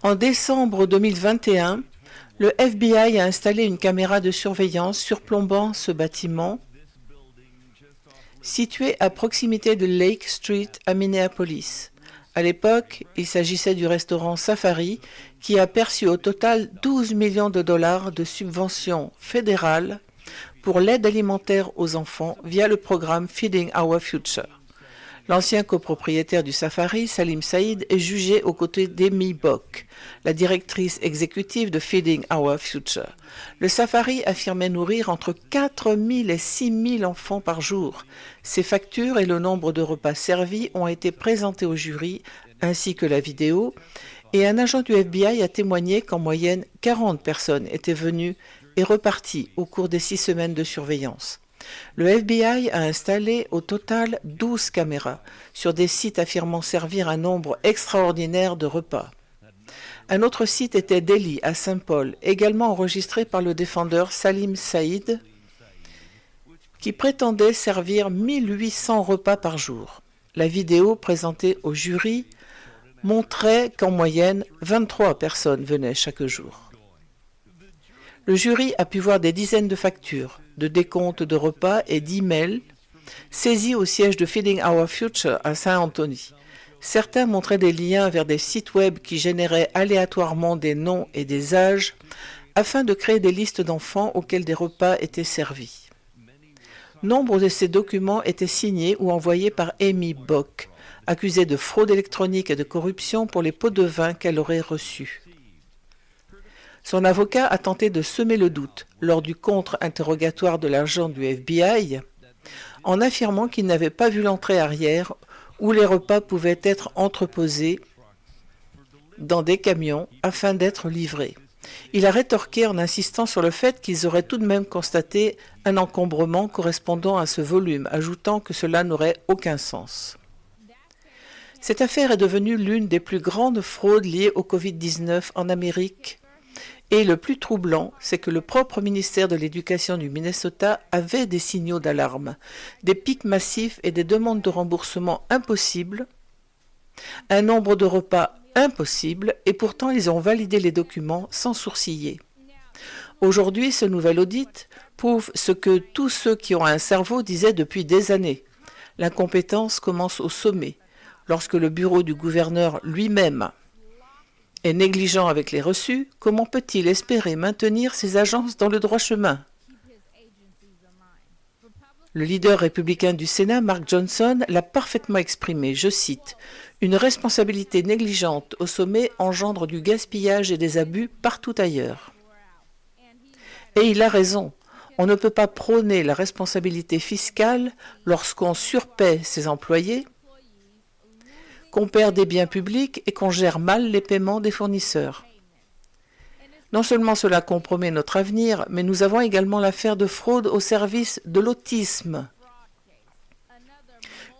En décembre 2021, le FBI a installé une caméra de surveillance surplombant ce bâtiment situé à proximité de Lake Street à Minneapolis. À l'époque, il s'agissait du restaurant Safari qui a perçu au total 12 millions de dollars de subventions fédérales pour l'aide alimentaire aux enfants via le programme Feeding Our Future. L'ancien copropriétaire du Safari, Salim Saïd, est jugé aux côtés d'Amy Bock, la directrice exécutive de Feeding Our Future. Le Safari affirmait nourrir entre 4 000 et 6 000 enfants par jour. Ces factures et le nombre de repas servis ont été présentés au jury, ainsi que la vidéo, et un agent du FBI a témoigné qu'en moyenne 40 personnes étaient venues et reparties au cours des 6 semaines de surveillance. Le FBI a installé au total 12 caméras sur des sites affirmant servir un nombre extraordinaire de repas. Un autre site était Delhi, à Saint-Paul, également enregistré par le défendeur Salim Saïd, qui prétendait servir 1800 repas par jour. La vidéo présentée au jury montrait qu'en moyenne, 23 personnes venaient chaque jour. Le jury a pu voir des dizaines de factures, de décomptes de repas et d'emails saisis au siège de Feeding Our Future à Saint-Anthony. Certains montraient des liens vers des sites web qui généraient aléatoirement des noms et des âges afin de créer des listes d'enfants auxquels des repas étaient servis. Nombre de ces documents étaient signés ou envoyés par Amy Bock, accusée de fraude électronique et de corruption pour les pots de vin qu'elle aurait reçus. Son avocat a tenté de semer le doute lors du contre-interrogatoire de l'agent du FBI en affirmant qu'il n'avait pas vu l'entrée arrière où les repas pouvaient être entreposés dans des camions afin d'être livrés. Il a rétorqué en insistant sur le fait qu'ils auraient tout de même constaté un encombrement correspondant à ce volume, ajoutant que cela n'aurait aucun sens. Cette affaire est devenue l'une des plus grandes fraudes liées au Covid-19 en Amérique. Et le plus troublant, c'est que le propre ministère de l'Éducation du Minnesota avait des signaux d'alarme, des pics massifs et des demandes de remboursement impossibles, un nombre de repas impossible, et pourtant ils ont validé les documents sans sourciller. Aujourd'hui, ce nouvel audit prouve ce que tous ceux qui ont un cerveau disaient depuis des années. L'incompétence commence au sommet, lorsque le bureau du gouverneur lui-même est négligent avec les reçus, comment peut-il espérer maintenir ses agences dans le droit chemin? Le leader républicain du Sénat, Mark Johnson, l'a parfaitement exprimé, je cite, « Une responsabilité négligente au sommet engendre du gaspillage et des abus partout ailleurs. » Et il a raison, on ne peut pas prôner la responsabilité fiscale lorsqu'on surpaie ses employés, qu'on perd des biens publics et qu'on gère mal les paiements des fournisseurs. Non seulement cela compromet notre avenir, mais nous avons également l'affaire de fraude au service de l'autisme.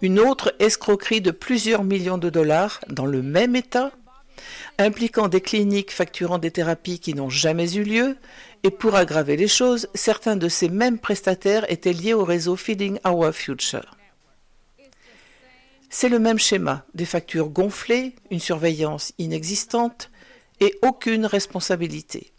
Une autre escroquerie de plusieurs millions de dollars dans le même État, impliquant des cliniques facturant des thérapies qui n'ont jamais eu lieu, et pour aggraver les choses, certains de ces mêmes prestataires étaient liés au réseau Feeding Our Future. C'est le même schéma, des factures gonflées, une surveillance inexistante et aucune responsabilité.